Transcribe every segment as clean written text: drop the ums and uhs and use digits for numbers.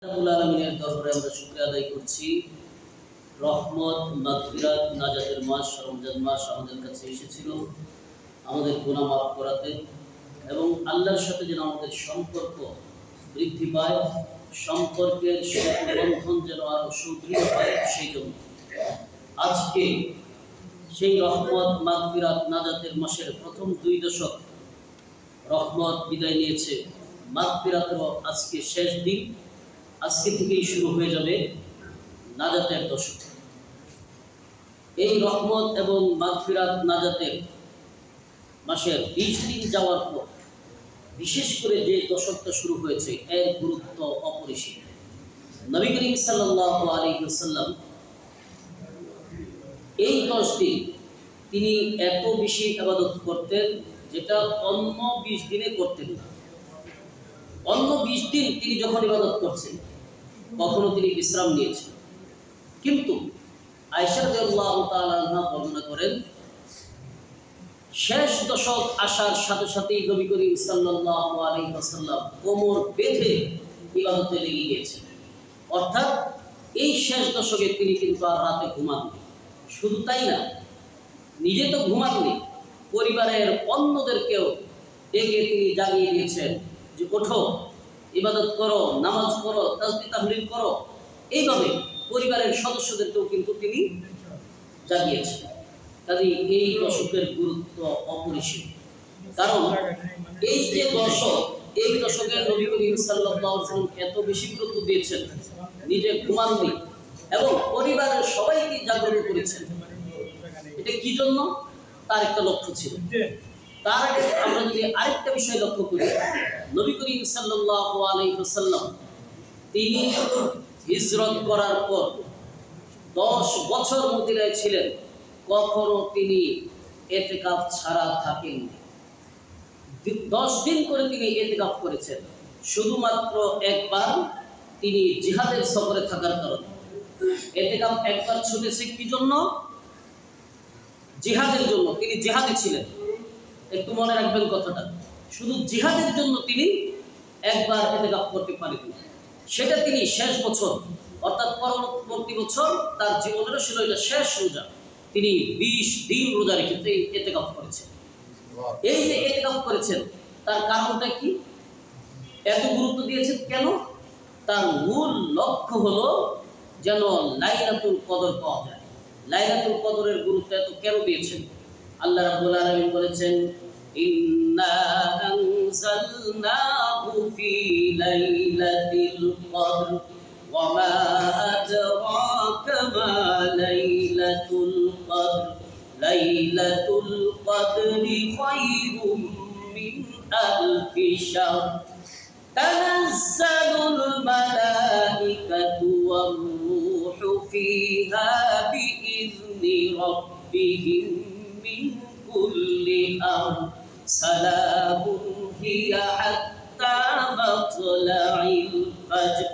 রব্বুল আলামিনের দরবারে আমরা শুকরিয়া আদায় করছি। রহমত, মাগফিরাত, নাজাতের মাস রমজান মাস আমাদের কাছে এসেছিল আমাদের গুনাহ মাফ করাতে এবং আল্লাহর সাথে যেন আমাদের সম্পর্ক বৃদ্ধি পায়, সম্পর্কের বন্ধন যেন আরো সুদৃঢ় হয়, সেই জন্য আজকে সেই রহমত, মাগফিরাত, নাজাতের মাসের প্রথম 2 দশক রহমত বিদায় নিয়েছে, মাগফিরাতেরও আজকে শেষ দিন। আজকে থেকেই শুরু হয়ে যাবে নাজাতের দশক। এই রহমত এবং মাগফিরাত নাজাতের মাসের 20 দিন যাওয়ার পর বিশেষ করে যে দশকটা শুরু হয়েছে এর গুরুত্ব অপরিসীম। নবী করিম সাল্লাল্লাহু আলাইহি ওয়াসাল্লাম এই 10 দিন তিনি এত বেশি ইবাদত করতেন যেটা অন্য 20 দিনে করতেন না। অন্য 20 দিন তিনি যখন ইবাদত করছেন কখনো তিনি বিশ্রাম নিয়েছেন, কিন্তু আয়েশা রাদিয়াল্লাহু তাআলা আনহা বর্ণনা করেন শেষ দশক আসার সাথে সাথেই নবী করিম সাল্লাল্লাহু আলাইহি ওয়াসাল্লাম কোমর বেঁধে ইবাদতে লেগে গিয়েছেন। অর্থাৎ এই শেষ দশকে তিনি কিন্তু আর রাতে ঘুমাননি। শুধু তাই না, নিজে তো ঘুমাননি, পরিবারের অন্যদেরকেও ডেকে তিনি জাগিয়ে দিয়েছেন যে ওঠো, ইবাদত করো, নামাজ পড়ো, তাসবিহ তাহলিল করো। এইভাবে পরিবারের সদস্যদেরকেও কিন্তু তিনি জাগিয়েছেন। কাজেই এই দশকের গুরুত্ব অপরিসীম। কারণ এই যে দশক, এই দশকে নবী করিম সাল্লাল্লাহু আলাইহি ওয়াসাল্লাম এত বেশি গুরুত্ব দিয়েছেন, নিজে ঘুমাননি এবং পরিবারের সবাইকে জাগ্রত করেছেন। এটা কি জন্য? তার একটা লক্ষ্য ছিল। তার আগে আমরা যদি আরেকটা বিষয় লক্ষ্য করি, নবী করিম সাল্লাল্লাহু আলাইহি ওয়াসাল্লাম তিনি হিজরত করার পর 10 বছর মদিনায় ছিলেন, কখনো তিনি ইতিকাফ ছাড়া থাকেননি। 10 দিন করে তিনি ইতিকাফ করেছেন। শুধুমাত্র একবার তিনি জিহাদের সফরে থাকার কারণে ইতিকাফ একবার ছুটেছে। কি জন্য? জিহাদের জন্য। তিনি জিহাদে ছিলেন, একটু মনে রাখবেন কথাটা। শুধু জিহাদের জন্য তিনি একবার ইতিকাফ করতে পারেননি। সেটা তিনি শেষ বছর, অর্থাৎ পরবর্তী বছর তার জীবনেরও ছিল এটা শেষ রোজা, তিনি 20 দিন রোজা রেখে ইতিকাফ করেছেন। এই যে ইতিকাফ করেছেন তার কারণটা কি? এত গুরুত্ব দিয়েছেন কেন? তার মূল লক্ষ্য হলো যেন লাইলাতুল কদর পাওয়া যায়। লাইলাতুল কদরের গুরুত্ব এত কেন দিয়েছেন? আল্লাহ রাব্বুল আলামিন বলেছেন, ইন্না আনজালনাহু ফি লাইলাতিল কদর ওয়া মা আদরাকা মা লাইলাতুল কদর লাইলাতুল কদরি খায়রুম মিন আলফি শাহর তানাজ্জালুল মালাইকাতু ওয়ার রূহু ফিহা বিইذনি রাব্বিহিম মিন কুল্লি আমর সালামুন হিয়া হাত্তা মাতলাইল ফাজর।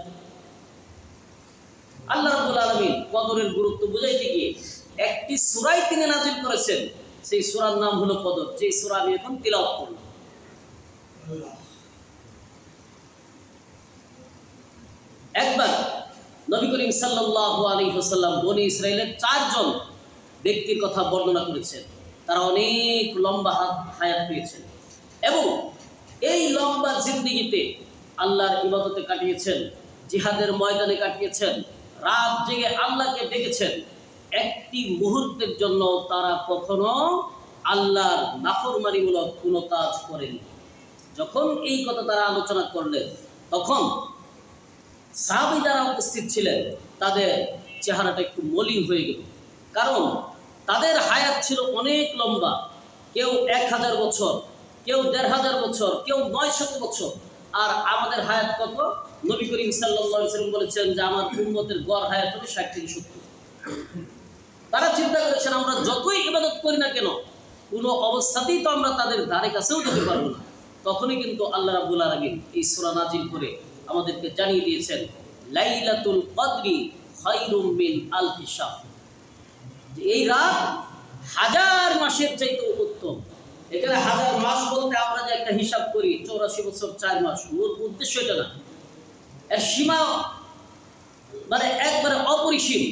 আল্লাহ রাব্বুল আলামিন কদরের গুরুত্ব বুঝাইতে গিয়ে একটি সূরাই তিনি নাযিল করেছেন, সেই সূরার নাম হলো কদর, যে সূরা আমি এখন তিলাওয়াত করব। একবার নবী করিম সাল্লাল্লাহু আলাইহি ওয়াসাল্লাম বনি ইসরাইলের 4 জন ব্যক্তির কথা বর্ণনা করেছেন। তারা অনেক লম্বা হায়াত পেয়েছেন এবং এই লম্বা জিন্দেগিতে আল্লাহর ইবাদতে কাটিয়েছেন, জিহাদের ময়দানে কাটিয়েছেন, রাত জেগে আল্লাহকে ডেকেছেন। একটি মুহূর্তের জন্য তারা কখনো আল্লাহর নাফরমানিমূলক কোনো কাজ করেনি। যখন এই কথা তারা আলোচনা করলেন, তখন সাহাবী যারা উপস্থিত ছিলেন তাদের চেহারাটা একটু মলিন হয়ে গেল। কারণ তাদের হায়াত ছিল অনেক লম্বা, কেউ 1000 বছর, কেউ 1500 বছর, কেউ 900 বছর। আর আমাদের হায়াত কত? নবী করিম সাল্লাল্লাহু আলাইহি ওয়াসাল্লাম বলেছেন যে আমার উম্মতের গড় হায়াত হলো 60 থেকে 70। তারা চিন্তা করেছেন আমরা যতই ইবাদত করি না কেন কোনো অবস্থাতেই তো আমরা তাদের ধারে কাছেও যেতে পারবো না। তখনই কিন্তু আল্লাহ রাব্বুল আলামিন এই সূরা নাজিল করে আমাদেরকে জানিয়ে দিয়েছেন লাইলাতুল কদরি খায়রুম মিন আলফি শাহর, যে এই রাত 1000 মাসের চাইতে উত্তম। এখানে 1000 মাস বলতে আমরা যে একটা হিসাব করি 84 বছর 4 মাস, মূল উদ্দেশ্য এটা না। এর সীমা মানে একবারে অপরিসীম,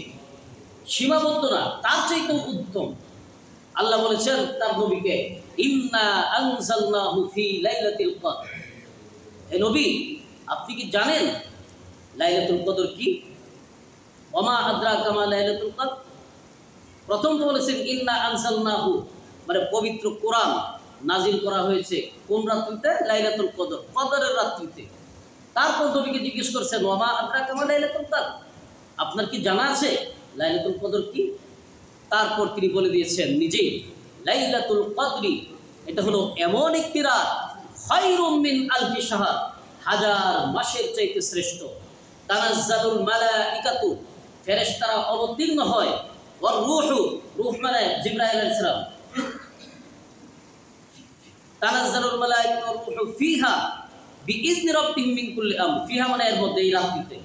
সীমাবদ্ধ না, তার চাইতেও উত্তম। আল্লাহ বলেছেন তার নবীকে, ইন্না আনজালনাহু ফি লাইলাতুল কদর। হে নবী, আপনি কি জানেন লাইলাতুল কদর কি? ওমা আদরাকা মা লাইলাতুল কদর। প্রথম তো বলেছেন ইন্না আনজালনাহু, মানে পবিত্র কোরআন নাজিল করা হয়েছে কোন রাত্রিতে? লাইলাতুল কদর, কদরের রাত্রিতে। তারপর নবীকে জিজ্ঞেস করছেন ওমা আদরাকা মা লাইলাতুল কদর, আপনার কি জানা আছে লাইলাতুল কদর কি? তারপর তিনি বলে দিয়েছেন নিজেই, লাইলাতুল কদরি, এটা হলো এমন একটি রাত, খায়রুম মিন আলফি শাহর, হাজার মাসের চাইতে শ্রেষ্ঠ। তানাজ্জালুল মালাইকাতু, ফেরেশতারা অবতীর্ণ হয়, ওয়ার রূহু, রূহ মানে জিবরাইল আলাইহিস সালাম, তানাজ্জালুল মালাইকাতু ওয়ার রূহু ফিহা বিইজনি রাব্বিহিম মিন কুল্লি আমর। ফিহা মানে এর মধ্যে, এই রাত্রিতে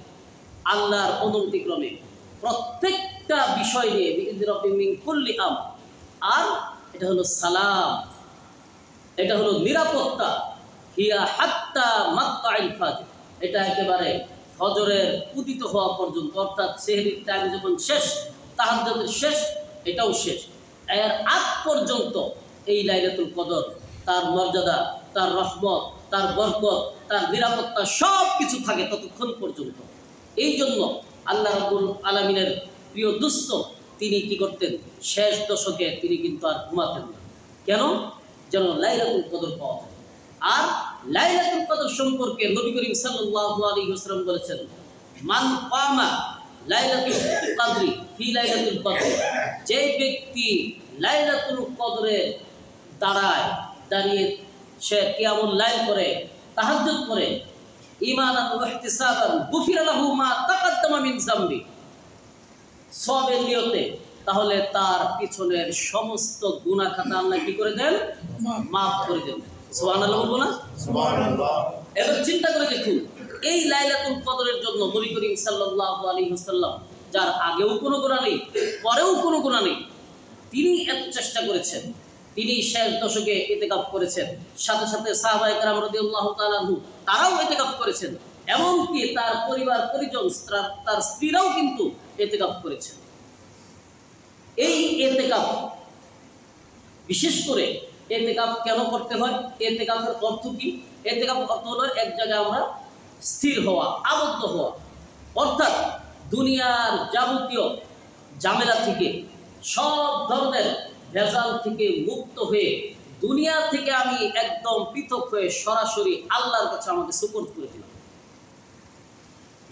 আল্লাহর অনুমতিক্রমে প্রত্যেকটা বিষয় নিয়ে বিইজনি রাব্বিহিম মিন কুল্লি আমর। আর এটা হলো সালাম, এটা হলো নিরাপত্তা। হিয়া হাত্তা মাতআইল ফাজর, এটা একেবারে ফজরের উদিত হওয়া পর্যন্ত, অর্থাৎ সেহরির টাইম যখন শেষ, তাহাজ্জুদের শেষ, এটাও শেষ, এর আগ পর্যন্ত এই লাইলাতুল কদর, তার মর্যাদা, তার রহমত, তার বরকত, তার নিরাপত্তা সব কিছু থাকে ততক্ষণ পর্যন্ত। এই জন্য আল্লাহ রাব্বুল আলামিনের প্রিয় দুস্থ তিনি কি করতেন? শেষ দশকে তিনি কিন্তু আর ঘুমাতেন না। কেন? যেন লাইলাতুল কদর পাওয়া যায়। আর লাইলাতুল কদর সম্পর্কে নবী করিম সাল্লাল্লাহু আলাইহি ওয়াসাল্লাম বলেছেন, মান কামা লাইলাতুল কদরি ফি লাইলাতুল কদর, যে ব্যক্তি লাইলাতুল কদরে দাঁড়িয়ে সে কিয়ামুল লাইল করে, তাহাজ্জুদ করে, ঈমানান ওয়া ইহতিসাবান গুফিরা লাহু মা তাকাদ্দামা মিন যামবি, সওয়াবের নিয়তে, তাহলে তার পিছনের সমস্ত গুনাহ খাতা আল্লাহ কি করে দেন? মাফ করে দেন। সুবহানাল্লাহ বলবো না? সুবহানাল্লাহ। এবার চিন্তা করে দেখুন, এই লাইলাতুল কদরের জন্য নবী করিম সাল্লাল্লাহু আলাইহি ওয়াসাল্লাম, যার আগেও কোনো গুনাহ নেই, পরেও কোনো গুনাহ নেই, তিনি এত চেষ্টা করেছেন। তিনি শেষ দশকে ইতিকাফ করেছেন, সাথে সাথে সাহাবায়ে কেরাম রাদিয়াল্লাহু তাআলা আনহু তারাও ইতিকাফ করেছেন, এমনকি তার পরিবার পরিজন, তার স্ত্রীরাও কিন্তু ইতিকাফ করেছেন। এই ইতিকাফ, বিশেষ করে ইতিকাফ কেন করতে হয়? ইতিকাফের অর্থ কি? ইতিকাফের অর্থ হলো এক জায়গায় আমরা স্থির হওয়া, আবদ্ধ হওয়া, অর্থাৎ দুনিয়ার যাবতীয় ঝামেলা থেকে, সব ধরনের ভেজাল থেকে মুক্ত হয়ে, দুনিয়া থেকে আমি একদম পৃথক হয়ে সরাসরি আল্লাহর কাছে আমাকে সুপর্দ করে দিলাম।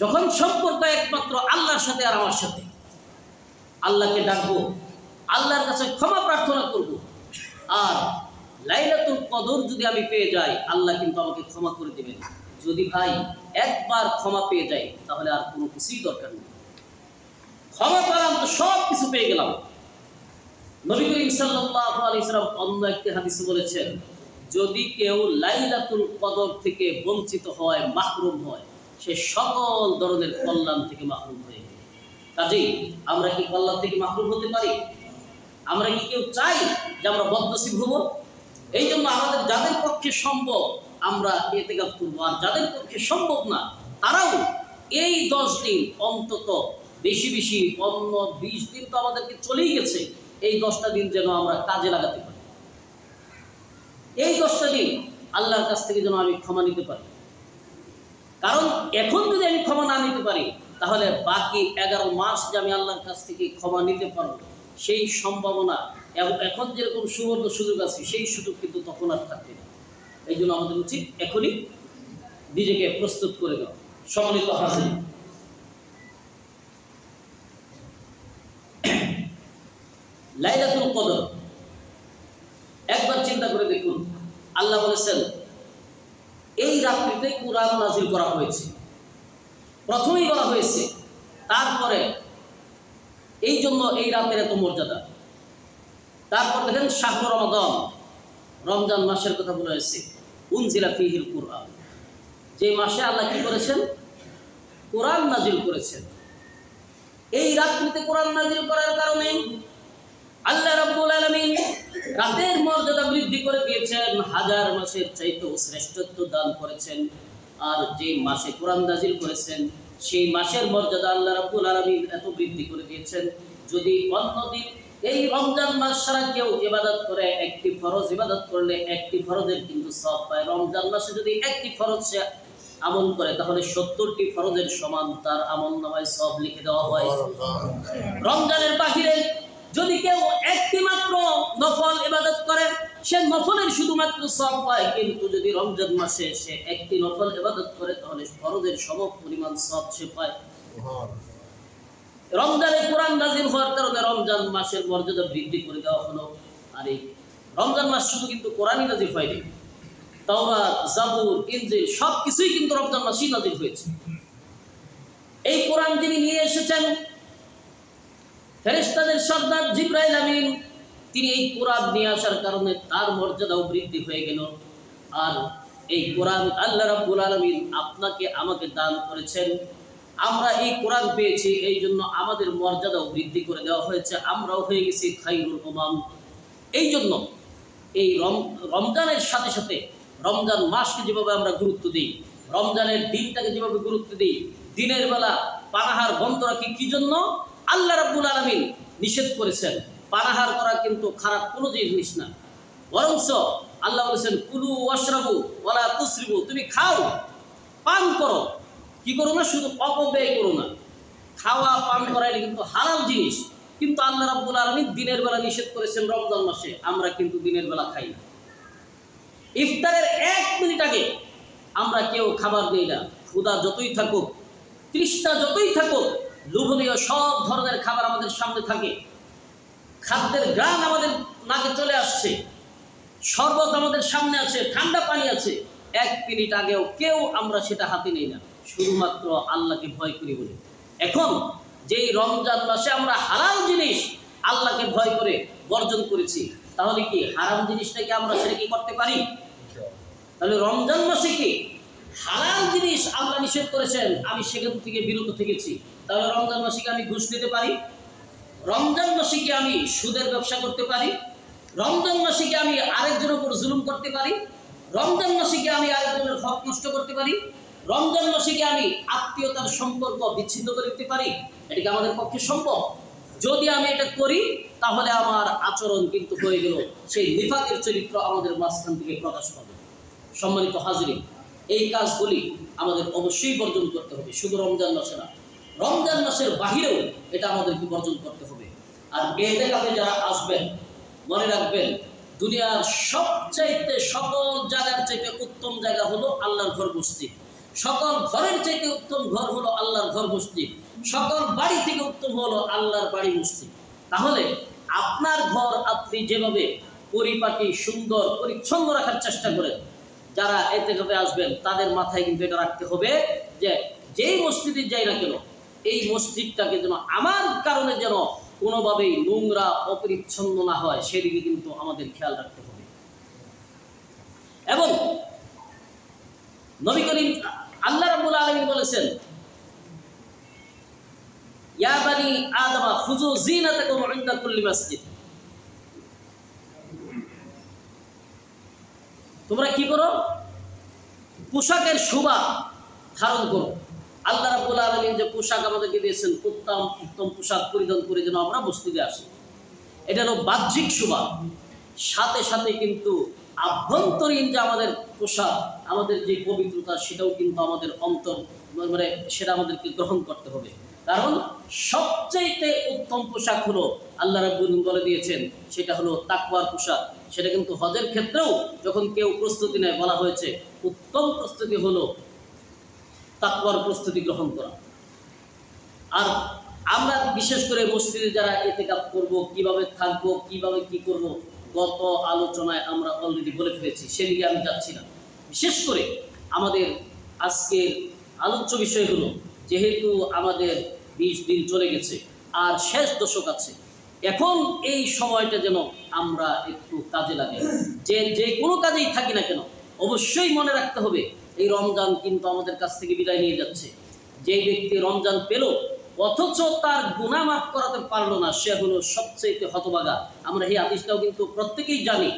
যখন সম্পর্ক একমাত্র আল্লাহর সাথে আর আমার সাথে, আল্লাহকে ডাকবো, আল্লাহর কাছে ক্ষমা প্রার্থনা করব। আর লাইলাতুল কদর যদি আমি পেয়ে যাই, আল্লাহ কিন্তু আমাকে ক্ষমা করে দেবেন। যদি ভাই একবার ক্ষমা পেয়ে যাই, তাহলে আর কোনো কিছুই দরকার নেই। ক্ষমা পেলাম তো সব কিছু পেয়ে গেলাম। নবী করিম সাল্লাল্লাহু আলাইহি ওয়াসাল্লাম অন্য একটি হাদিসে বলেছেন, যদি কেউ লাইলাতুল কদর থেকে বঞ্চিত হয়, মাহরুম হয়, সে সকল ধরনের কল্যাণ থেকে মাহরুম হয়ে যায়। কাজেই আমরা কি কল্যাণ থেকে মাহরুম হতে পারি? আমরা কি কেউ চাই যে আমরা বদনসিব হব? এই জন্য আমাদের যাদের পক্ষে সম্ভব আমরা ইতিকাফ করব, আর যাদের পক্ষে সম্ভব না তারাও এই 10 দিন অন্তত, বেশি বেশি অন্য 20 দিন তো আমাদেরকে চলেই গেছে, এই 10টা দিন যেন আমরা কাজে লাগাতে পারি। এই 10টা দিন আল্লাহর কাছ থেকে যেন আমি ক্ষমা নিতে পারি। কারণ এখন যদি আমি ক্ষমা না নিতে পারি, তাহলে বাকি 11 মাস যে আমি আল্লাহর কাছ থেকে ক্ষমা নিতে পারবো, সেই সম্ভাবনা, এখন যেরকম সুবর্ণ সুযোগ আছে, সেই সুযোগ কিন্তু তখন আর থাকবে না। এই জন্য আমাদের উচিত এখনই নিজেকে প্রস্তুত করে দেওয়া। সম্মানিত হাজির, লাইলাতুল কদর একবার চিন্তা করে দেখুন, আল্লাহ বলেছেন এই রাত্রিতে কুরআন নাযিল করা হয়েছে, প্রথমেই বলা হয়েছে, তারপরে এই জন্য এই রাতের এত মর্যাদা। তারপর দেখেন শাহরু রমাদান, রমজান মাসের কথা বলা হয়েছে, উনজিলা ফীহিল কুরআন, যে মাসে আল্লাহ কি করেছেন? কোরআন নাজিল করেছেন। এই রাত্রিতে কোরআন নাজিল করার কারণে আল্লাহ রাব্বুল আলামিন রাতের মর্যাদা বৃদ্ধি করে দিয়েছেন, হাজার মাসের চাইতেও শ্রেষ্ঠত্ব দান করেছেন। আর যে মাসে কোরআন নাজিল করেছেন, সেই মাসের মর্যাদা আল্লাহ রাব্বুল আলামিন এত বৃদ্ধি করে দিয়েছেন, যদি অন্যদিন এই রমজান মাস ছাড়া কেউ ইবাদত করে, একটি ফরজ ইবাদত করলে একটি ফরজের কিন্তু সওয়াব পায়। রমজান মাসে যদি একটি ফরজ সে আমল করে তাহলে 70টি ফরজের সমান তার আমলনামায় সওয়াব লিখে দেওয়া হয়। রমজানের বাহিরে যদি কেউ একটি মাত্র নফল ইবাদত করে সে নফলের শুধুমাত্র সওয়াব পায়, কিন্তু যদি রমজান মাসে সে একটি নফল ইবাদত করে তাহলে ফরজের সম পরিমাণ সওয়াব সে পায়। রমজানে কোরআন নাযিল হওয়ার কারণে রমজান মাসের মর্যাদা বৃদ্ধি করে দেওয়া হলো। আর এই রমজান মাস শুধু কিন্তু কোরআনই নাযিল হয়নি, তাওরাত, জাবুর, ইনজিল সবকিছুই কিন্তু রমজান মাসেই নাযিল হয়েছে। এই কোরআন যিনি নিয়ে এসেছেন ফেরেশতাদের সর্দার জিবরাইল আমিন, তিনি এই কোরআন নিয়ে আসার কারণে তার মর্যাদাও বৃদ্ধি হয়ে গেল। আর এই কোরআন আল্লাহ রাব্বুল আলামিন আপনাকে আমাকে দান করেছেন। আমরা এই কোরআন পেয়েছি, এই জন্য আমাদের মর্যাদাও বৃদ্ধি করে দেওয়া হয়েছে, আমরাও হয়ে গেছি খায়রুল উমাম। এই জন্য এই রমজানের সাথে সাথে রমজান মাসকে যেভাবে আমরা গুরুত্ব দিই, রমজানের দিনটাকে যেভাবে গুরুত্ব দিই, দিনের বেলা পানাহার বন্ধ রাখি কি জন্য? আল্লাহ রাব্বুল আলামিন নিষেধ করেছেন। পানাহার করা কিন্তু খারাপ কোনো জিনিস না, বরঞ্চ আল্লাহ বলেছেন কুলু ওয়াশরাবু ওয়ালা তুসরিফু, তুমি খাও পান করো, কি করো না, শুধু অপব্যয় করো না। খাওয়া পান করা এটা কিন্তু হালাল জিনিস, কিন্তু আল্লাহ রাব্বুল আলামিন দিনের বেলা নিষেধ করেছেন রমজান মাসে। আমরা কিন্তু দিনের বেলা খাই না, ইফতারের 1 মিনিট আগে আমরা কেউ খাবার দিই না। ক্ষুধা যতই থাকুক, তৃষ্ণা যতই থাকুক, লোভনীয় সব ধরনের খাবার আমাদের সামনে থাকে, খাদ্যের ঘ্রাণ আমাদের নাকে চলে আসছে, শরবত আমাদের সামনে আছে, ঠান্ডা পানি আছে, 1 মিনিট আগেও কেউ আমরা সেটা হাতে নেই না, শুধুমাত্র আল্লাহকে ভয় করি বলে। এখন যেই রমজান মাসে আমরা হালাল জিনিস আল্লাহকে ভয় করে বর্জন করেছি, তাহলে কি হারাম জিনিসটাকে আমরা সেটা কি করতে পারি? তাহলে রমজান মাসে কি হালাল জিনিস আল্লাহ নিষেধ করেছেন, আমি সেখান থেকে বিরত থেকেছি, তাহলে রমজান মাসে কি আমি ঘুষ দিতে পারি? রমজান মাসে কি আমি সুদের ব্যবসা করতে পারি? রমজান মাসে কি আমি আরেকজনের উপর জুলুম করতে পারি? রমজান মাসে কি আমি আরেকজনের হক নষ্ট করতে পারি? রমজান মাসে কি আমি আত্মীয়তার সম্পর্ক বিচ্ছিন্ন করে দিতে পারি? এটা কি আমাদের পক্ষে সম্ভব? যদি আমি এটা করি তাহলে আমার আচরণ কিন্তু হয়ে গেল সেই নিফাকের চরিত্র আমাদের মাঝখান থেকে প্রকাশ পাবে। সম্মানিত হাজরিন, এই কাজগুলি আমাদের অবশ্যই বর্জন করতে হবে, শুধু রমজান মাসে না, রমজান মাসের বাহিরেও এটা আমাদেরকে বর্জন করতে হবে। আর ইতিকাফে যারা আসবেন মনে রাখবেন, দুনিয়ার সবচাইতে সকল জায়গার চাইতে উত্তম জায়গা হলো আল্লাহর ঘর মসজিদ। সকল ঘরের চাইতে উত্তম ঘর হলো আল্লাহর ঘর মসজিদ। সকল বাড়ি থেকে উত্তম হলো আল্লাহর বাড়ি মসজিদ। তাহলে আপনার ঘর আপনি যেভাবে পরিপাটি সুন্দর পরিচ্ছন্ন রাখার চেষ্টা করেন, যারা ইতিকাফে আসবেন তাদের মাথায় কিন্তু এটা রাখতে হবে যে যেই মসজিদে যাই না কেন, এই মসজিদটাকে যেন আমার কারণে যেন কোনোভাবেই নোংরা অপরিচ্ছন্ন না হয়, সেদিকে কিন্তু আমাদের খেয়াল রাখতে হবে। এবং নবী করিম আল্লাহ রাব্বুল আলামিন বলেছেন, ইয়া বানি আদম খুযু যিনাতাকুম ইনদা কুল্লি মসজিদ, তোমরা কি করো? পোশাকের শোভা ধারণ করো। আল্লাহ রাব্বুল আলামিন যে পোশাক আমাদেরকে দিয়েছেন, উত্তম উত্তম পোশাক পরিধান করে যেন আমরা মসজিদে আসি, এটা হলো বাহ্যিক শোভা। সাথে সাথে কিন্তু আভ্যন্তরীণ যে আমাদের পোশাক, আমাদের যে পবিত্রতা, সেটাও কিন্তু আমাদের অন্তর মানে সেটা আমাদেরকে গ্রহণ করতে হবে। কারণ সবচাইতে উত্তম পোশাক হলো আল্লাহ রাব্বুল আলামিন বলে দিয়েছেন, সেটা হলো তাকওয়ার পোশাক। সেটা কিন্তু হজের ক্ষেত্রেও যখন কেউ প্রস্তুতি নেয় বলা হয়েছে উত্তম প্রস্তুতি হলো তাকওয়ার প্রস্তুতি গ্রহণ করা। আর আমরা বিশেষ করে মসজিদে যারা ইতিকাফ করব, কিভাবে থাকবো, কিভাবে কি করব, গত আলোচনায় আমরা অলরেডি বলে ফেলেছি, সেদিকে আমি যাচ্ছি না। বিশেষ করে আমাদের আজকের আলোচ্য বিষয় হলো, যেহেতু আমাদের 20 দিন চলে গেছে আর শেষ দশক আছে, এখন এই সময়টা যেন আমরা একটু কাজে লাগে। যে কোনো কাজেই থাকি না কেন, অবশ্যই মনে রাখতে হবে এই রমজান কিন্তু আমাদের কাছ থেকে বিদায় নিয়ে যাচ্ছে। যে ব্যক্তি রমজান পেল অথচ তার গুনাহ মাফ করাতে পারলো না, সে হলো সবচেয়ে হতভাগা। আমরা এই হাদিসটাও কিন্তু প্রত্যেকেই জানি।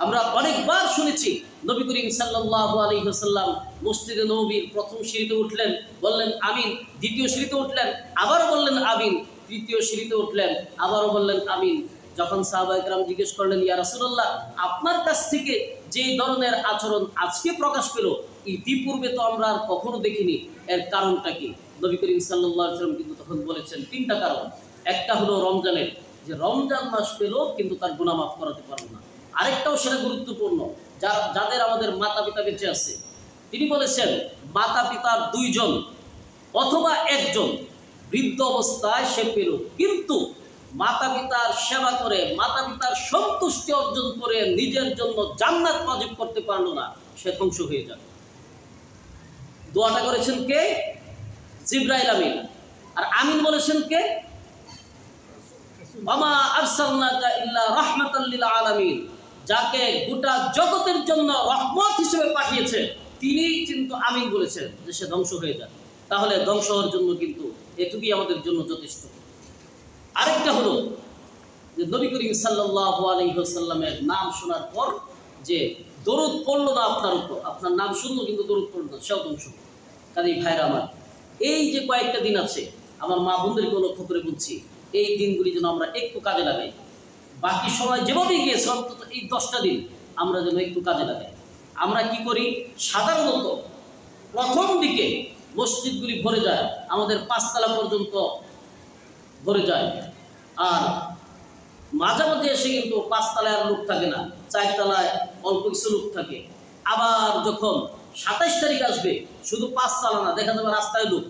আমরা অনেকবার শুনেছি নবী করিম সাল্লাল্লাহু আলাইহি ওয়াসাল্লাম মসজিদে নববীর প্রথম সিঁড়িতে উঠলেন, বললেন আমিন, দ্বিতীয় সিঁড়িতে উঠলেন, আবারও বললেন আমিন, তৃতীয় সিঁড়িতে উঠলেন, আবারও বললেন আমিন। যখন সাহাবায়ে কেরাম জিজ্ঞেস করলেন, ইয়া রাসূলুল্লাহ, আপনার কাছ থেকে যে ধরনের আচরণ আজকে প্রকাশ পেল, ইতিপূর্বে তো আমরা আর কখনো দেখিনি, এর কারণটা কি? নবী করিম সাল্লাল্লাহু আলাইহি ওয়াসাল্লাম কিন্তু তখন বলেছেন তিনটা কারণ। একটা হলো রমজানের, যে রমজান মাস পেল কিন্তু তার গুনাহ মাফ করাতে পারল না। আরেকটাও সেটা গুরুত্বপূর্ণ, যাদের আমাদের মাতা পিতা বেঁচে আছে, তিনি বলেছেন মাতা পিতার 2 জন অথবা 1 জন বৃদ্ধ অবস্থায় সে পেল, কিন্তু মাতা পিতার সেবা করে মাতা পিতার সন্তুষ্টি অর্জন করে নিজের জন্য জান্নাত ওয়াজিব করতে পারলো না, সে ধ্বংস হয়ে যাবে। দোয়াটা করেছেন কে? জিবরাইল আমিন। আর আমিন বলেছেন কে? ওয়ামা আরসালনাকা ইল্লা রাহমাতাল লিল আলামিন, যাকে গোটা জগতের জন্য রহমত হিসেবে পাঠিয়েছে তিনি কিন্তু আমিন বলেছেন যে সে ধ্বংস হয়ে যায়। তাহলে ধ্বংস হওয়ার জন্য কিন্তু এটুকুই আমাদের জন্য যথেষ্ট। আরেকটা হলো যে নবী করিম সাল্লাল্লাহু আলাইহি ওয়াসাল্লামের নাম শোনার পর যে দরুদ পড়লো না আপনার উপর, আপনার নাম শুনলো কিন্তু দরুদ পড়লো না, সেও ধ্বংস। কাজেই ভাইরা আমার, এই যে কয়েকটা দিন আছে, আমার মা বোনদেরকে লক্ষ্য করে বলছি, এই দিনগুলি যেন আমরা একটু কাজে লাগাই। বাকি সময় যেভাবেই গিয়েছে অন্তত এই 10টা দিন আমরা যেন একটু কাজে লাগাই। আমরা কি করি? সাধারণত প্রথম দিকে মসজিদগুলি ভরে যায়, আমাদের 5 তলা পর্যন্ত ভরে যায়, আর মাঝে মাঝে এসে কিন্তু 5 তলায় আর লোক থাকে না, 4 তলায় অল্প কিছু লোক থাকে। আবার যখন 27 তারিখ আসবে, শুধু 5 তলা না, দেখা যাবে রাস্তায় লোক।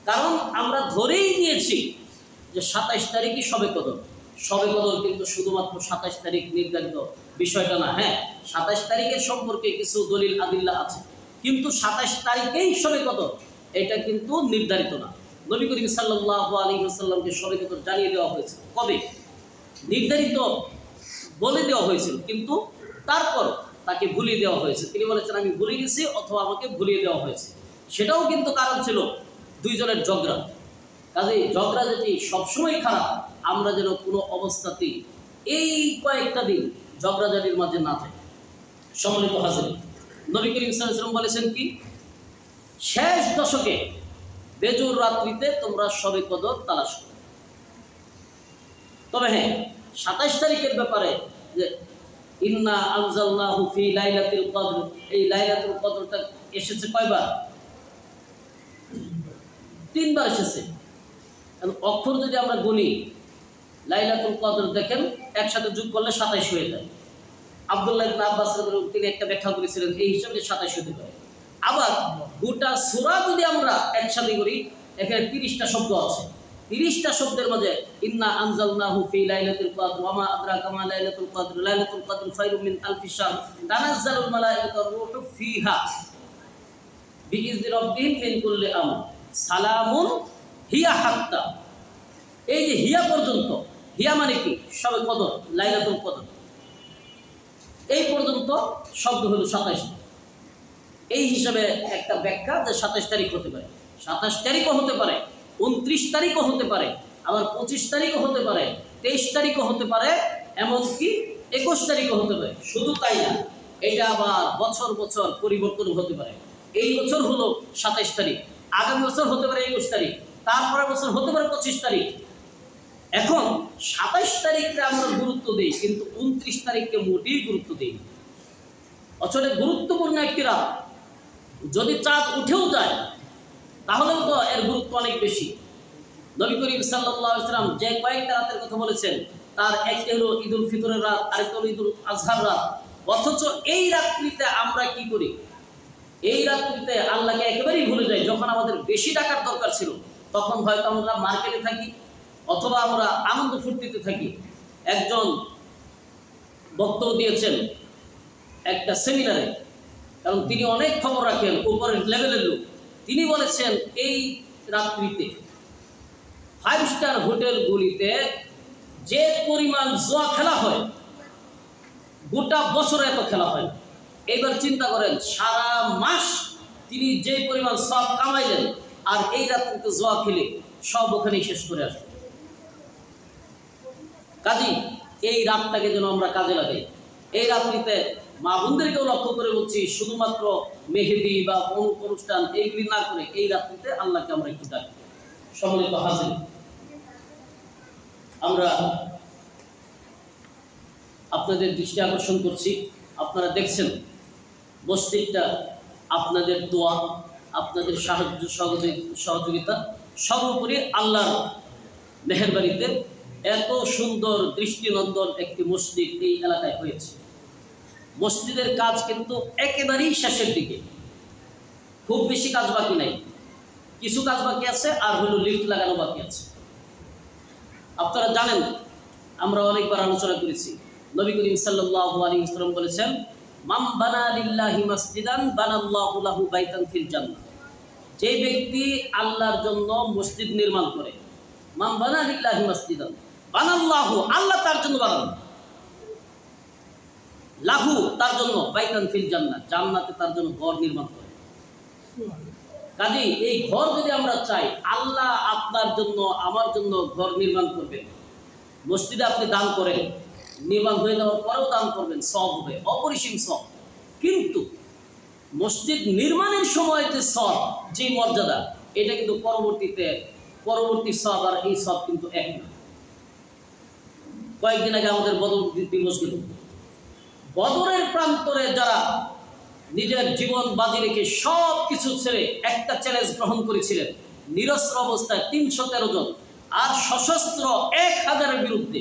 কারণ আমরা ধরেই নিয়েছি যে 27 তারিখই শবে কদর। শবে কদর কিন্তু শুধুমাত্র 27 তারিখ নির্ধারিত বিষয়টা না। হ্যাঁ, 27 তারিখের সম্পর্কে কিছু দলিল আদিল্লা আছে, কিন্তু 27 তারিখেই শবে কদর এটা কিন্তু নির্ধারিত না। নবী করিম সাল্লাল্লাহু আলাইহি ওয়াসাল্লামকে শবে কদর জানিয়ে দেওয়া হয়েছে, কবে নির্ধারিত বলে দেওয়া হয়েছিল, কিন্তু তারপর তাকে ভুলিয়ে দেওয়া হয়েছে। তিনি বলেছেন আমি ভুলে গেছি অথবা আমাকে ভুলিয়ে দেওয়া হয়েছে। সেটাও কিন্তু কারণ ছিল 2 জনের ঝগড়া। কাজে ঝগড়া যেটি সবসময় খারাপ, আমরা যেন কোনো অবস্থাতেই এই কয়েকটা দিন ঝগড়াঝাটির মাঝে না যাই। সম্মানিত হাজির, নবী করিম সাল্লাল্লাহু আলাইহি ওয়াসাল্লাম বলেছেন কি, শেষ দশকে বেজুর রাত্রিতে তোমরা শবে কদর তালাশ করো। তবে হ্যাঁ, 27 তারিখের ব্যাপারে যে ইন্না আনজালনাহু ফি লাইলাতুল কদর, এই লাইলাতুল কদরটা এসেছে কয়বার? 3 বার এসেছে। অক্ষর যদি আমরা গুনি, লাইলাতুল কদর দেখেন একসাথে যোগ করলে 27 হয়ে যায়। আব্দুল্লাহ ইবনে আব্বাস তিনি একটা ব্যাখ্যা করেছিলেন এই হিসাবে 27 হতে পারে। আবার গোটা সূরা যদি আমরা একসাথে করি, এখানে 30টা শব্দ আছে। 30টা শব্দের মাঝে ইন্না আনজালনাহু ফি লাইলাতুল কদর ওয়া মা আদরাকা মা লাইলাতুল কদর লাইলাতুল কদর খায়রুম মিন আলফি শাহর তানাজ্জালুল মালায়েকাতু ওয়ার রূহু ফিহা বিইজনি রাব্বিহিম মিন কুল্লি আমর সালামুন হিয়া হাত্তা। এই যে হিয়া পর্যন্ত, হিয়া মানে কি? শবে কদর, লাইলাতুল কদর, এই পর্যন্ত শব্দ হলো 27। এই হিসাবে একটা ব্যাখ্যা যে 27 তারিখ হতে পারে, 27 তারিখও হতে পারে, 29 তারিখও হতে পারে, আবার 25 তারিখও হতে পারে, 23 তারিখও হতে পারে, এমনকি 21 তারিখও হতে পারে। শুধু তাই না, এটা আবার বছর বছর পরিবর্তন হতে পারে। এই বছর হলো 27 তারিখ, আগামী বছর হতে পারে 21 তারিখ, তারপরের বছর হতে পারে 25 তারিখ। এখন 27 তারিখকে আমরা গুরুত্ব দিই, কিন্তু 29 তারিখকে মোটেই গুরুত্ব দিই না। আসলে গুরুত্বপূর্ণ একটি রাত, যদি চাঁদ উঠেও যায় তাহলেও তো এর গুরুত্ব অনেক বেশি। নবী করিম সাল্লাল্লাহু আলাইহি ওয়াসাল্লাম যে কয়েকটা রাতের কথা বলেছেন, তার একটি হলো ঈদুল ফিতরের রাত, আরেকটা হলো ঈদুল আজহার রাত। অথচ এই রাত্রিতে আমরা কি করি? এই রাত্রিতে আল্লাহকে একেবারেই ভুলে যাই। যখন আমাদের বেশি টাকার দরকার ছিল, তখন হয়তো আমরা মার্কেটে থাকি অথবা আমরা আনন্দ ফুর্তিতে থাকি। একজন বক্তব্য দিয়েছেন একটা সেমিনারে, কারণ তিনি অনেক খবর রাখেন, উপরের লেভেলের লোক। তিনি বলেছেন এই রাত্রিতে 5 স্টার হোটেলগুলিতে যে পরিমাণ জুয়া খেলা হয়, গোটা বছরে এত খেলা হয়। এইবার চিন্তা করেন, সারা মাস তিনি যে পরিমাণ সব কামাইলেন, আর এই রাত্রিতে জুয়া খেলে সব ওখানেই শেষ করে আসবে। কাজেই এই রাতটাকে যেন আমরা কাজে লাগাই। এই রাত্রিতে মা বোনদেরকেও লক্ষ্য করে বলছি, শুধুমাত্র মেহেদি বা অনুষ্ঠান এইগুলি না করে এই রাত্রিতে আল্লাহকে আমরা একটু ডাকি। সম্মানিত হাজির, আমরা আপনাদের দৃষ্টি আকর্ষণ করছি, আপনারা দেখছেন মসজিদটা আপনাদের দোয়া, আপনাদের সাহায্য সহযোগিতা, সর্বোপরি আল্লাহর মেহেরবানিতে এত সুন্দর দৃষ্টিনন্দন একটি মসজিদ এই এলাকায় হয়েছে। মসজিদের কাজ কিন্তু একেবারেই শেষের দিকে, খুব বেশি কাজ বাকি নাই, কিছু কাজ বাকি আছে, আর হলো লিফট লাগানো বাকি আছে। আপনারা জানেন, আমরা অনেকবার আলোচনা করেছি, নবী করিম সাল্লাল্লাহু আলাইহি ওয়াসাল্লাম বলেছেন, মান বানা লিল্লাহি মাসজিদান বানাল্লাহু লাহু বাইতান ফিল জান্নাহ। যে ব্যক্তি আল্লাহর জন্য মসজিদ নির্মাণ করে, মান বানা লিল্লাহি মাসজিদান বানাল্লাহু, আল্লাহ তার জন্য বানান, লাহু তার জন্য, বাইতান ফিল জান্নাহ, জান্নাতে তার জন্য ঘর নির্মাণ করে। কাজেই এই ঘর যদি আমরা চাই, আল্লাহ আপনার জন্য আমার জন্য ঘর নির্মাণ করবেন। মসজিদে আপনি দান করেন, নির্মাণ হয়ে যাওয়ার পরেও দান করবেন, সওয়াব হবে, অপরিসীম সওয়াব। কিন্তু মসজিদ নির্মাণের সময় যে সওয়াব, যে মর্যাদা, এটা কিন্তু পরবর্তী সওয়াব আর এই সওয়াব কিন্তু এক না। কয়েকদিন আগে আমাদের বদর দিবস গেল। বদরের প্রান্তরে যারা নিজের জীবন বাজি রেখে সব কিছু ছেড়ে একটা চ্যালেঞ্জ গ্রহণ করেছিলেন, নিরস্ত্র অবস্থায় 313 জন, আর সশস্ত্র 1000-এর বিরুদ্ধে,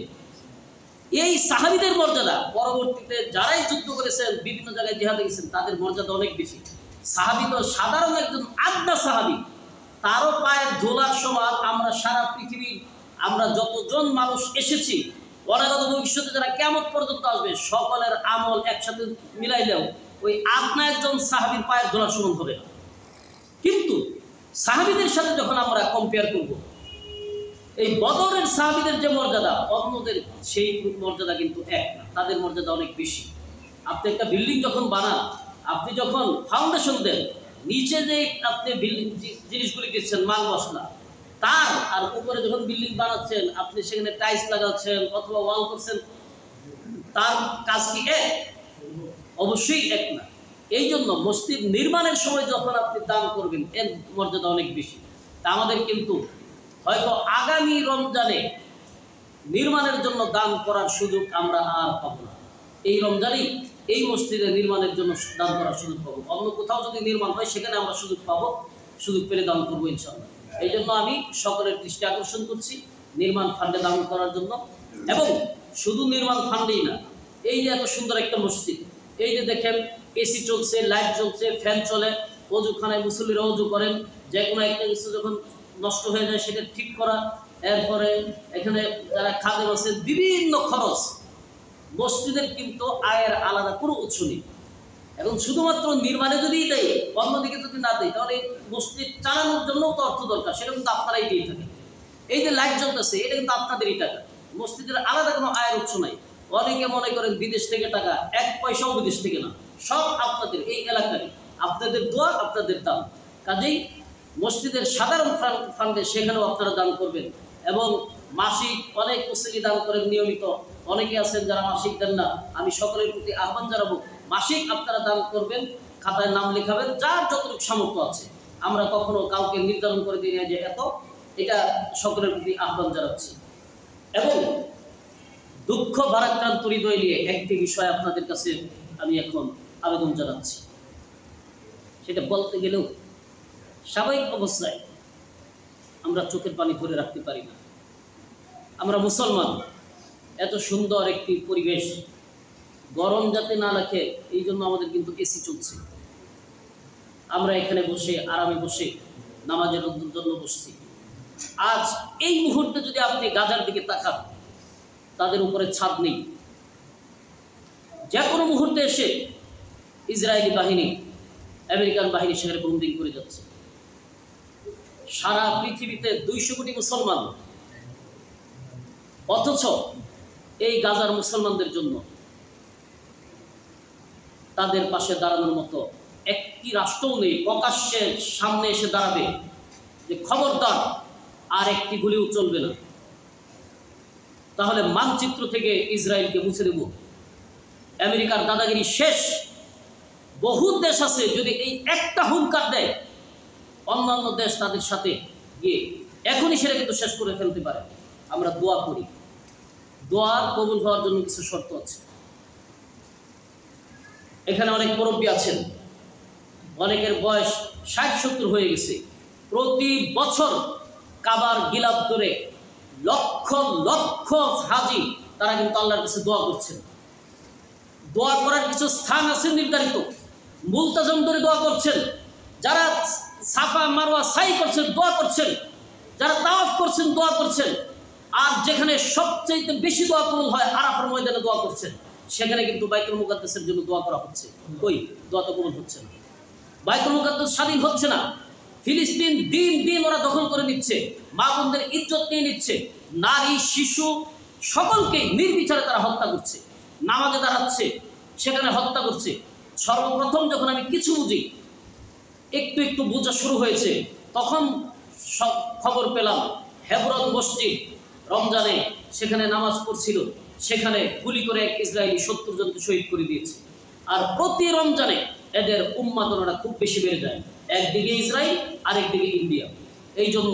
এই সাহাবীদের মর্যাদা পরবর্তীতে যারাই যুদ্ধ করেছেন, বিভিন্ন জায়গায় জিহাদে গেছেন, তাদের মর্যাদা অনেক বেশি। সাহাবী তো সাধারণ একজন আদনা সাহাবী, তারও পায়ের ধুলার সমান আমরা সারা পৃথিবীর আমরা যতজন মানুষ এসেছি, অনাগত ভবিষ্যতে যারা কিয়ামত পর্যন্ত আসবে, সকলের আমল একসাথে মিলাইলেও ওই আদনা একজন সাহাবীর পায়ের ধুলার সমান হবে না। কিন্তু সাহাবীদের সাথে যখন আমরা কম্পেয়ার করব, এই বদরের সাহাবীদের যে মর্যাদা, অন্যদের সেই মর্যাদা কিন্তু এক না, তাদের মর্যাদা অনেক বেশি। আপনি একটা বিল্ডিং যখন বানান, আপনি যখন ফাউন্ডেশন দেন, নিচে যে আপনি বিল্ডিং জিনিসগুলি দিচ্ছেন, মাল মশলা, তার আর উপরে যখন বিল্ডিং বানাচ্ছেন, আপনি সেখানে টাইলস লাগাচ্ছেন অথবা ওয়াল করছেন, তার কাজ কি এক? অবশ্যই এক না। এই জন্য মসজিদ নির্মাণের সময় যখন আপনি দান করবেন, এর মর্যাদা অনেক বেশি। তা আমাদের কিন্তু হয়তো আগামী রমজানে নির্মাণের জন্য দান করার সুযোগ আমরা আর পাবো না। এই রমজানেই এই মসজিদে নির্মাণের জন্য দান করার সুযোগ পাবো। অন্য কোথাও যদি নির্মাণ হয়, সেখানে আমরা সুযোগ পাবো, সুযোগ পেলে দান করবো ইনশাআল্লাহ। এই জন্য আমি সকলের দৃষ্টি আকর্ষণ করছি নির্মাণ ফান্ডে দান করার জন্য। এবং শুধু নির্মাণ ফান্ডেই না, এই যে এত সুন্দর একটা মসজিদ, এই যে দেখেন এসি চলছে, লাইট চলছে, ফ্যান চলে, অজুখানায় মুসল্লিরা অজু করেন, যে কোনো একটা কিছু যখন নষ্ট হয়ে যায় সেটা ঠিক করা, এরপরে এখানে যারা খাদেম আছে, বিভিন্ন খরচ। মসজিদের কিন্তু আয়ের আলাদা কোনো উৎস নেই। এখন শুধুমাত্র নির্মাণে যদি দেয়, অন্যদিকে যদি না দেয়, তাহলে মসজিদ চালানোর জন্য তো অর্থ দরকার, সেটা কিন্তু আপনারাই দিয়ে থাকেন। এই যে লাইট জ্বলতেছে, এটা কিন্তু আপনাদেরই টাকা, মসজিদের আলাদা কোনো আয়ের উৎস নাই। অনেকে মনে করেন বিদেশ থেকে টাকা, 1 পয়সাও বিদেশ থেকে না, সব আপনাদের এই এলাকারই, আপনাদের দোয়া, আপনাদের দান। কাজেই মসজিদের সাধারণ ফান্ডে সেখানেও আপনারা দান করবেন। এবং মাসিক অনেক মুসল্লি দান করেন নিয়মিত, অনেকে আছেন যারা মাসিক দেন না। আমি সকলের প্রতি আহ্বান জানাবো, মাসিক আপনারা দান করবেন, খাতায় নাম লেখাবেন, যার যতটুকু সামর্থ্য আছে। আমরা কখনো কাউকে নির্ধারণ করে দিই না যে এত, এটা সকলের প্রতি আহ্বান জানাচ্ছি। এবং দুঃখ ভারাক্রান্ত হৃদয় নিয়ে একটি বিষয় আপনাদের কাছে আমি এখন আবেদন জানাচ্ছি। সেটা বলতে গেলেও স্বাভাবিক অবস্থায় আমরা চোখের পানি ধরে রাখতে পারি না। আমরা মুসলমান, এত সুন্দর একটি পরিবেশ, গরম যাতে না লাগে এই জন্য আমাদের কিন্তু এসি চলছে। আমরা এখানে বসে আরামে বসে নামাজের জন্য বসছি। আজ এই মুহূর্তে যদি আপনি গাজার দিকে তাকান, তাদের উপরে ছাদ নেই। যে কোনো মুহূর্তে এসে ইসরায়েলি বাহিনী, আমেরিকান বাহিনী সেখানে বন্দি করে যাচ্ছে। সারা পৃথিবীতে 200 কোটি মুসলমান, অথচ এই গাজার মুসলমানদের জন্য তাদের পাশে দাঁড়ানোর মতো একটি রাষ্ট্রও নেই। প্রকাশ্যে সামনে এসে দাঁড়াবে যে খবরদার আর একটি গুলিও চলবে না, তাহলে মানচিত্র থেকে ইসরায়েলকে মুছে দেব, আমেরিকার দাদাগিরি শেষ। বহু দেশ আছে যদি এই একটা হুঙ্কার দেয়, অন্যান্য দেশ তাদের সাথে গিয়ে এখনই সেটা কিন্তু শেষ করে ফেলতে পারে। আমরা দোয়া করি, দোয়ার কবুল হওয়ার জন্য কিছু শর্ত আছে। এখানে অনেক মুরব্বী আছেন, অনেকের বয়স 60-70 হয়ে গেছে। প্রতি বছর কাবার গিলাফ ধরে লক্ষ লক্ষ হাজি তারা কিন্তু আল্লাহর কাছে দোয়া করছেন। দোয়া করার কিছু স্থান আছে নির্ধারিত, মুলতাজম ধরে দোয়া করছেন, যারা সাফা মারওয়া সাই করছেন দোয়া করছেন, যারা তাওয়াফ করছেন দোয়া করছেন, আর যেখানে সবচেয়ে বেশি দোয়া কবুল হয় আরাফার ময়দানে দোয়া করছেন, সেখানে কিন্তু বাইতুল মুকাদ্দাসের জন্য দোয়া করা হচ্ছে। কই দোয়া তো কবুল হচ্ছে না, বাইতুল মুকাদ্দাস স্বাধীন হচ্ছে না। ফিলিস্তিন দিন দিন ওরা দখল করে নিচ্ছে, মা বোনদের ইজ্জত নিয়ে নিচ্ছে, নারী শিশু সকলকে নির্বিচারে তারা হত্যা করছে, নামাজে দাঁড়াচ্ছে সেখানে হত্যা করছে। সর্বপ্রথম যখন আমি কিছু বুঝি, একটু একটু বোঝা শুরু হয়েছে, তখন সব খবর পেলাম হেবরন মসজিদ রমজানে সেখানে নামাজ পড়ছিল, সেখানে গুলি করে এক ইসরায়েলি 70 জনকে শহীদ করে দিয়েছে। আর প্রতি রমজানে এদের উন্মাদনাটা খুব বেশি বেড়ে যায়, একদিকে ইসরায়েল আরেকদিকে ইন্ডিয়া। এই জন্য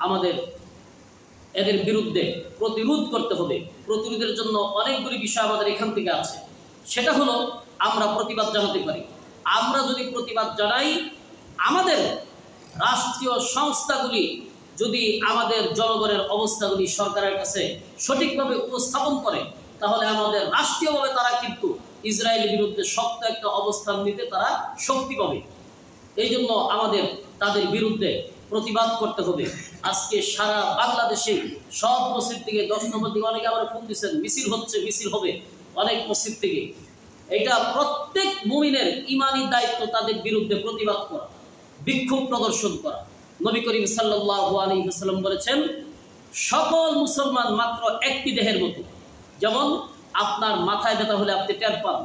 আমাদের এদের বিরুদ্ধে প্রতিরোধ করতে হবে। প্রতিরোধের জন্য অনেকগুলি বিষয় আমাদের এখান থেকে আছে। সেটা হলো আমরা প্রতিবাদ জানাতে পারি। আমরা যদি প্রতিবাদ জানাই, আমাদের রাষ্ট্রীয় সংস্থাগুলি যদি আমাদের জনগণের অবস্থাগুলি সরকারের কাছে সঠিকভাবে উপস্থাপন করে, তাহলে আমাদের রাষ্ট্রীয়ভাবে তারা কিন্তু ইসরায়েলের বিরুদ্ধে শক্ত একটা অবস্থান নিতে তারা শক্তি পাবে। এই জন্য আমাদের তাদের বিরুদ্ধে প্রতিবাদ করতে হবে। আজকে সারা বাংলাদেশে সব মসজিদ থেকে 10 নম্বর থেকে অনেকে আবার ফোন দিচ্ছেন, মিছিল হচ্ছে, মিছিল হবে অনেক মসজিদ থেকে। এটা প্রত্যেক মুমিনের ইমানি দায়িত্ব তাদের বিরুদ্ধে প্রতিবাদ করা, বিক্ষোভ প্রদর্শন করা। নবী করিম সাল্লাল্লাহু আলাইহি ওয়াসাল্লাম বলেছেন, সকল মুসলমান মাত্র একটি দেহের মতো। যেমন আপনার মাথায় ব্যথা হলে আপনি টের পান,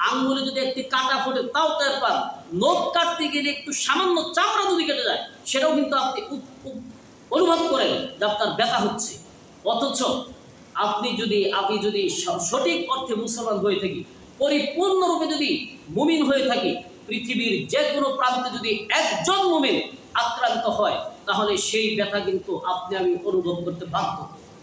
আঙ্গুলে যদি একটি কাটা ফোটে তাও টের পান, নখ কাটতে গেলে একটু সামান্য চামড়া যদি কেটে যায় সেটাও কিন্তু আপনি অনুভব করেন যে আপনার ব্যথা হচ্ছে। অথচ আপনি যদি সঠিক অর্থে মুসলমান হয়ে থাকি, পরিপূর্ণরূপে যদি মুমিন হয়ে থাকি, পৃথিবীর যে কোনো প্রান্তে যদি একজন মুমিন আক্রান্ত হয়, তাহলে সেই ব্যথা কিন্তু আপনি আমি অনুভব করতে বাধ্য।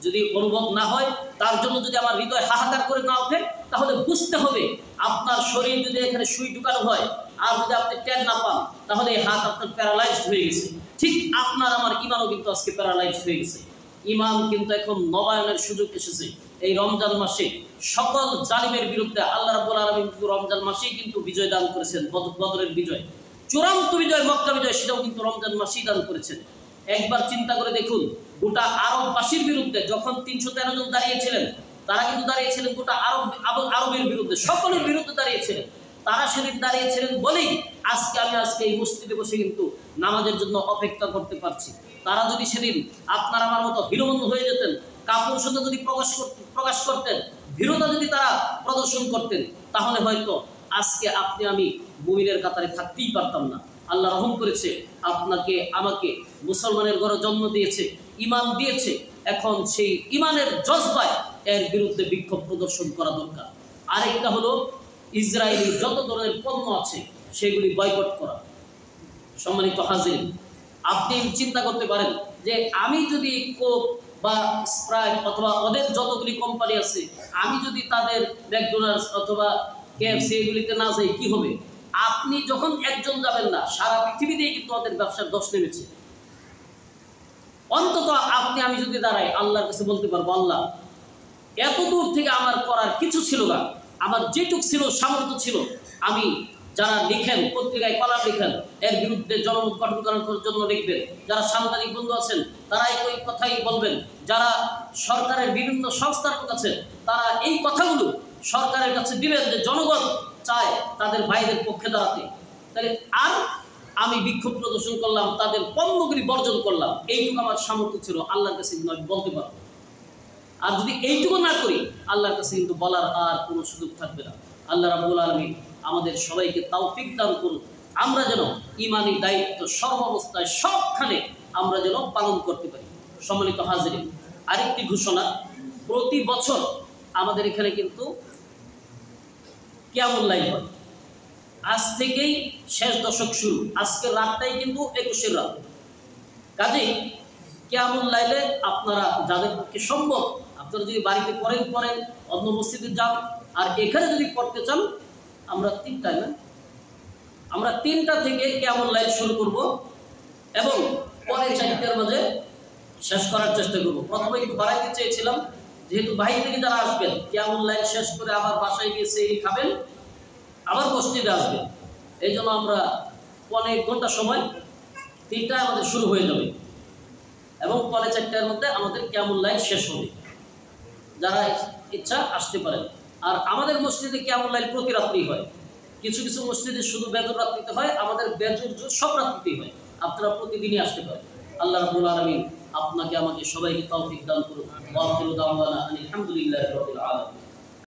যদি অনুভব না হয়, তার জন্য যদি আমার হৃদয় হাহাকার করে না ওঠে, তাহলে বুঝতে হবে আপনার শরীর যদি এখানে সুই ঢুকানো হয় আর যদি আপনি টের না পান, তাহলে এই হাত আপনার প্যারালাইজড হয়ে গেছে। ঠিক আপনার আমার ইমানও কিন্তু আজকে প্যারালাইজড হয়ে গেছে। ইমান কিন্তু এখন নবায়নের সুযোগ এসেছে। এই রমজান মাসে সকল জালিমের বিরুদ্ধে আল্লাহ রাব্বুল আলামিন রমজান মাসেই কিন্তু বিজয় দান করেছেন। বদরের বিজয়, চূড়ান্ত বিজয়, মক্কা বিজয়, সেটাও কিন্তু রমজান মাসেই দান করেছেন। একবার চিন্তা করে দেখুন, গোটা আরববাসীর বিরুদ্ধে যখন 313 জন দাঁড়িয়েছিলেন, তারা কিন্তু দাঁড়িয়েছিলেন গোটা আরবের বিরুদ্ধে, সকলের বিরুদ্ধে দাঁড়িয়েছিলেন। তারা সেদিন দাঁড়িয়েছিলেন বলেই আজকে এই মসজিদে বসে কিন্তু নামাজের জন্য অপেক্ষা করতে পারছি। তারা যদি সেদিন আপনার আমার মতো হিরোমন্দ হয়ে যেতেন, কাপুরুষতা যদি প্রকাশ করতেন, ভীরতা যদি তারা প্রদর্শন করতেন, তাহলে হয়তো আজকে আপনি আমি মুমিনের কাতারে থাকতেই পারতাম না। আল্লাহ রহম করেছে, আপনাকে আমাকে মুসলমানের ঘরে জন্ম দিয়েছে, ইমান দিয়েছে। এখন সেই ইমানের জজবায় এর বিরুদ্ধে বিক্ষোভ প্রদর্শন করা দরকার। আরেকটা হলো ইসরায়েলি যত ধরনের পণ্য আছে সেগুলি বয়কট করা। সম্মানিত হাজির, আপনি চিন্তা করতে পারেন যে আমি যদি কোক বা স্প্রাইট অথবা ওদের যতগুলি কোম্পানি আছে, আমি যদি তাদের ম্যাকডোনাল্ডস অথবা কেএফসি এগুলিতে না যাই কি হবে? আপনি যখন একজন যাবেন না, সারা পৃথিবীতেই কিন্তু ওদের ব্যবসার দোষ নেমেছে। অন্তত আপনি আমি যদি দাঁড়াই, আল্লাহর কাছে বলতে পারবো, আল্লাহ এত দূর থেকে আমার করার কিছু ছিল না, আমার যেটুক ছিল সামর্থ্য ছিল, আমি যারা লিখেন পত্রিকায় কলাম লিখেন এর বিরুদ্ধে জনমত গঠন করার জন্য লিখবেন, যারা সাংবাদিক বন্ধু আছেন তারা এই কথাই বলবেন, যারা সরকারের বিভিন্ন সংস্থার কাছে তারা এই কথাগুলো সরকারের কাছে দিবেন যে জনগণ চায় তাদের ভাইদের পক্ষে দাঁড়াতে। তাহলে আর আমি বিক্ষোভ প্রদর্শন করলাম, তাদের পণ্যগুলি বর্জন করলাম, এইটুকু আমার সামর্থ্য ছিল, আল্লাহর কাছে কিন্তু আমি বলতে পারবো। আর যদি এইটুকু না করি, আল্লাহর কাছে কিন্তু বলার আর কোনো সুযোগ থাকবে না। আল্লাহ রাব্বুল আলামিন আমাদের সবাইকে তৌফিক দান করুন, আমরা যেন ঈমানি দায়িত্ব সর্বাবস্থায় সবখানে আমরা যেন পালন করতে পারি। সম্মানিত হাজিরিন, আরেকটি ঘোষণা, প্রতি বছর আমাদের এখানে কিন্তু কিয়ামুল লাইল হয়। আজ থেকেই শেষ দশক শুরু, আজকের রাতটাই কিন্তু 21-এর রাত। কাজেই কিয়ামুল লাইলে আপনারা যাদের পক্ষে সম্ভব, আপনারা যদি বাড়িতে পড়েন, অন্য মসজিদে যান, আর এখানে যদি পড়তে চান, আমরা 3টা থেকে কিয়ামুল লাইল শুরু করব এবং পরে 4টার মাঝে শেষ করার চেষ্টা করব। প্রথমে একটু বাড়াইতে চেয়েছিলাম, যেহেতু বাহির থেকে যারা আসবেন কিয়ামুল লাইল শেষ করে আবার বাসায় গিয়ে সেহরি খাবেন, আবার মসজিদে আসবেন, এই জন্য আমরা 1 ঘন্টা সময় 3টায় আমাদের শুরু হয়ে যাবে এবং 4টার মধ্যে আমাদের কিয়ামুল লাইল শেষ হবে। যারা ইচ্ছা আসতে পারেন। আর আমাদের মসজিদে কিয়ামুল লাইল প্রতি রাত্রি হয়, কিছু কিছু মসজিদে শুধু বেজর রাত্রিতে হয়, আমাদের বেজর সব রাত্রিতেই হয়। আপনারা প্রতিদিনই আসতে পারেন। আল্লাহ রাব্বুল আলামিন আপনাকে আমাকে সবাইকে তৌফিক দান করুন। ওয়া আখিরু দাওয়ানা আলহামদুলিল্লাহি রাব্বিল আলামিন।